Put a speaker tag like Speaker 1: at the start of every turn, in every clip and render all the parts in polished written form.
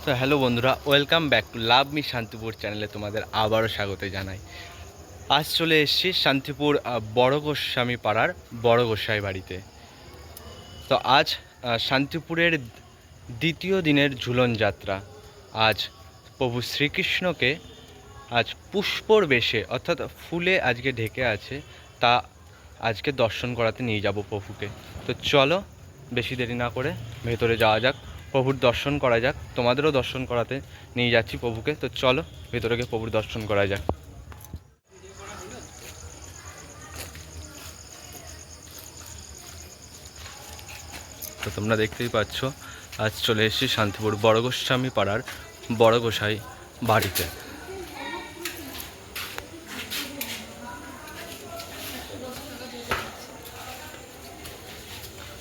Speaker 1: তো হ্যালো বন্ধুরা, welcome back to love me Shantipur চ্যানেলে তোমাদের আবারও স্বাগত জানাই। আজ চলে এসেছি শান্তিপুর বড় গোস্বামী পাড়ার বড় গোসাই বাড়িতে। তো আজ শান্তিপুরের দ্বিতীয় দিনের ঝুলন যাত্রা। আজ প্রভু শ্রীকৃষ্ণকে আজ পুষ্পর বেশে অর্থাৎ ফুলে আজকে ঢেকে আছে, তা আজকে দর্শন করাতে নিয়ে যাব প্রভুকে। তো চলো বেশি দেরি না করে ভেতরে যাওয়া যাক, প্রভুর দর্শন করা যাক, তোমাদেরও দর্শন করাতে নিয়ে যাচ্ছি প্রভুকে। তো চলো ভেতরে গিয়ে প্রভুর দর্শন করা যাক। তো তোমরা দেখতেই পাচ্ছ, আজ চলে এসেছি শান্তিপুর বড় গোস্বামী পাড়ার বড় গোসাই বাড়িতে।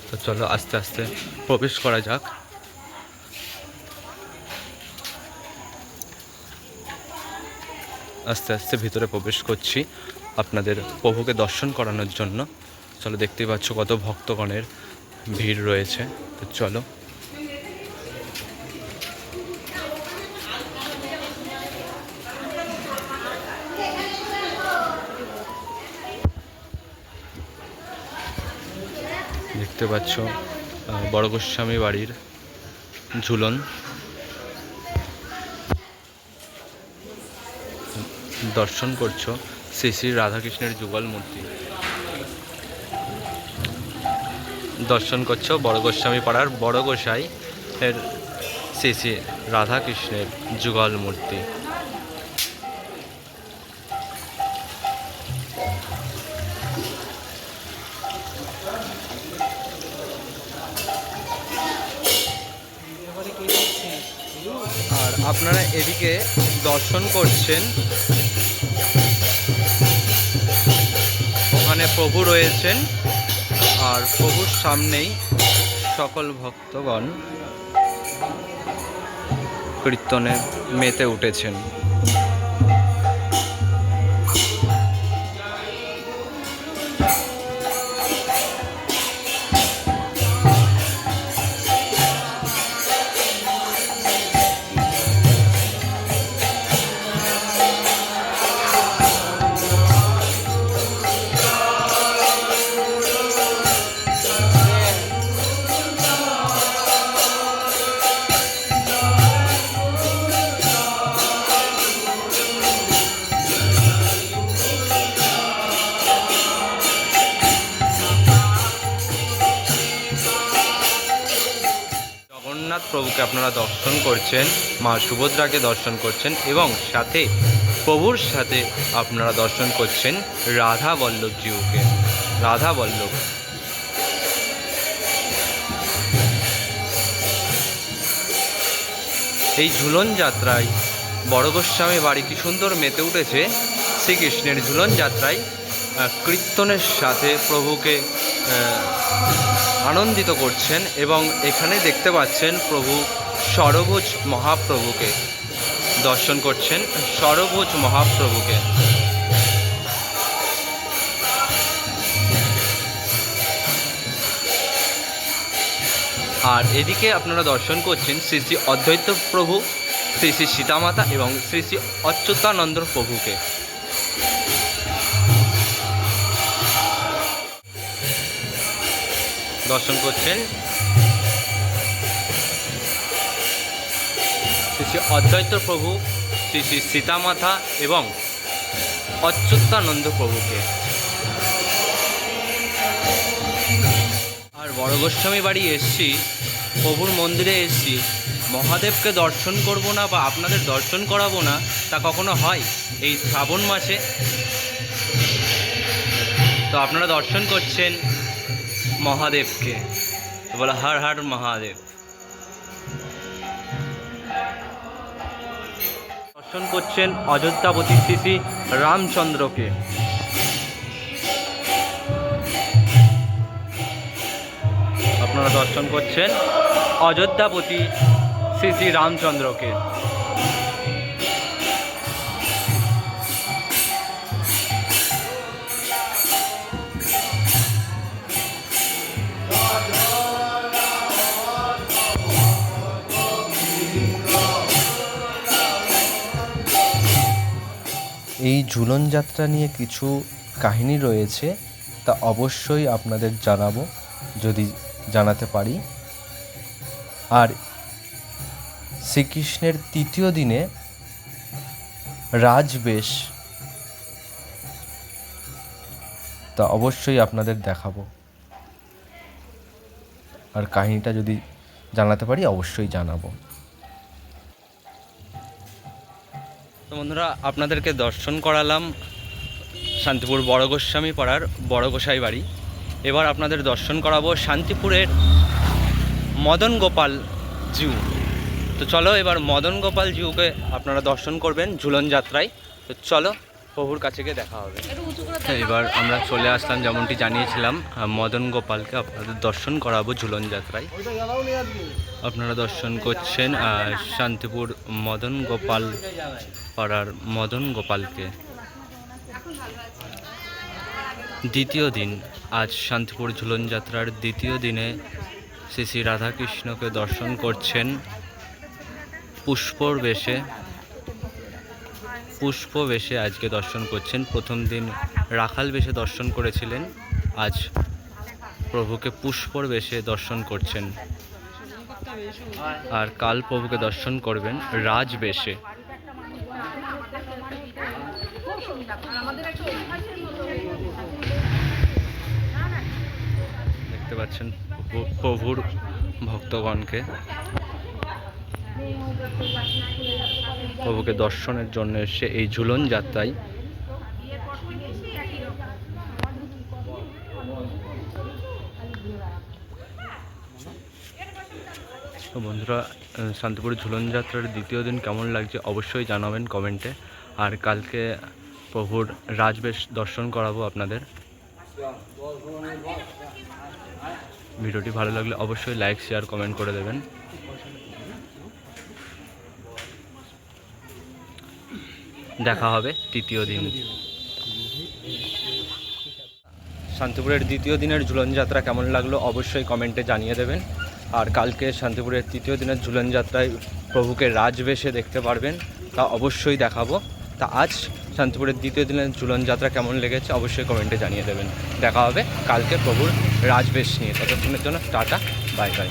Speaker 1: তো চলো আস্তে আস্তে প্রবেশ করা যাক। আস্তে আস্তে ভিতরে প্রবেশ করছি আপনাদের প্রভুকে দর্শন করানোর জন্য। চলো, দেখতেই পাচ্ছ কত ভক্তগণের ভিড় রয়েছে। তো চলো দেখতে পাচ্ছ বড় গোস্বামী বাড়ির ঝুলন। দর্শন করছো শ্রী শ্রী রাধাকৃষ্ণের যুগল মূর্তি। দর্শন করছো বড় গোস্বামী পাড়ার বড় গোসাই এর শ্রী শ্রী রাধাকৃষ্ণের যুগল মূর্তি। আর আপনারা এদিকে দর্শন করছেন, ওখানে প্রভু রয়েছেন আর প্রভুর সামনেই সকল ভক্তগণ কীর্তনে মেতে উঠেছেন। জগন্নাথ প্রভুকে আপনারা দর্শন করছেন, মা সুভদ্রাকে দর্শন করছেন এবং সাথে প্রভুর সাথে আপনারা দর্শন করছেন রাধা বল্লভজিউকে। রাধা বল্লভ এই ঝুলন যাত্রায় বড় গোস্বামী বাড়ি কি সুন্দর মেতে উঠেছে। শ্রীকৃষ্ণের ঝুলন যাত্রায় কীর্তনের সাথে প্রভুকে আনন্দিত করছেন এবং এখানে দেখতে পাচ্ছেন প্রভু ষড়ভুজ মহাপ্রভুকে দর্শন করছেন, ষড়ভুজ মহাপ্রভুকে। আর এদিকে আপনারা দর্শন করছেন শ্রী শ্রী অদ্বৈত প্রভু, শ্রী শ্রী সীতামাতা এবং শ্রী শ্রী অচ্যুতানন্দ প্রভুকে। দর্শন করছেন শ্রী শ্রী অদ্বৈত প্রভু, শ্রী শ্রী সীতামাতা এবং অচ্যুতানন্দ প্রভুকে। আর বড় গোস্বামী বাড়ি এসছি, প্রভুর মন্দিরে এসছি, মহাদেবকে দর্শন করব না বা আপনাদের দর্শন করাবো না তা কখনো হয় এই শ্রাবণ মাসে? তো আপনারা দর্শন করছেন মহাদেবকে, বলে হর হর মহাদেব। দর্শন করছেন অযোধ্যাপতি শ্রী শ্রী রামচন্দ্রকে। আপনারা দর্শন করছেন অযোধ্যাপতি শ্রী শ্রী রামচন্দ্রকে। এই ঝুলন যাত্রা নিয়ে কিছু কাহিনী রয়েছে, তা অবশ্যই আপনাদের জানাবো যদি জানাতে পারি। আর শ্রীকৃষ্ণের তৃতীয় দিনে রাজবেশ, তা অবশ্যই আপনাদের দেখাবো। আর কাহিনীটা যদি জানাতে পারি অবশ্যই জানাবো। তো বন্ধুরা, আপনাদেরকে দর্শন করালাম শান্তিপুর বড় গোস্বামী পাড়ার বড় গোসাই বাড়ি। এবার আপনাদের দর্শন করাবো শান্তিপুরের মদন গোপাল জিউ। তো চলো এবার মদন গোপাল জিউকে আপনারা দর্শন করবেন ঝুলন যাত্রায়। তো চলো প্রভুর কাছে গিয়ে দেখা হবে। এবার আমরা চলে আসলাম, যেমনটি জানিয়েছিলাম, মদন গোপালকে আপনাদের দর্শন করাবো ঝুলন যাত্রায়। আপনারা দর্শন করছেন শান্তিপুর মদন গোপাল পাড়ার মদন গোপালকে। দ্বিতীয় দিন, আজ শান্তিপুর ঝুলন যাত্রার দ্বিতীয় দিনে শ্রী শ্রী রাধাকৃষ্ণকে দর্শন করছেন পুষ্প বেশে আজকে দর্শন করছেন। প্রথম দিন রাখাল বেশে দর্শন করেছিলেন, আজ প্রভুকে পুষ্পর বেশে দর্শন করছেন। আর কাল প্রভুকে দর্শন করবেন রাজ বেশে। দেখতে পাচ্ছেন প্রভুর ভক্তগণকে, প্রভুকে দর্শনের জন্য এসে এই ঝুলন যাত্রায়। তো বন্ধুরা, শান্তিপুর ঝুলন যাত্রার দ্বিতীয় দিন কেমন লাগছে অবশ্যই জানাবেন কমেন্টে। আর কালকে প্রভুর রাজবেশ দর্শন করাবো আপনাদের। ভিডিওটি ভালো লাগলে অবশ্যই লাইক, শেয়ার, কমেন্ট করে দেবেন। দেখা হবে তৃতীয় দিন। শান্তিপুরের দ্বিতীয় দিনের ঝুলন যাত্রা কেমন লাগলো অবশ্যই কমেন্টে জানিয়ে দেবেন। আর কালকে শান্তিপুরের তৃতীয় দিনের ঝুলন যাত্রায় প্রভুকে রাজবেশে দেখতে পারবেন, তা অবশ্যই দেখাবো। তা আজ শান্তিপুরের দ্বিতীয় দিনের ঝুলন যাত্রা কেমন লেগেছে অবশ্যই কমেন্টে জানিয়ে দেবেন। দেখা হবে কালকে প্রভুর রাজবেশ নিয়ে। ততক্ষণের জন্য টাটা, বাই বাই।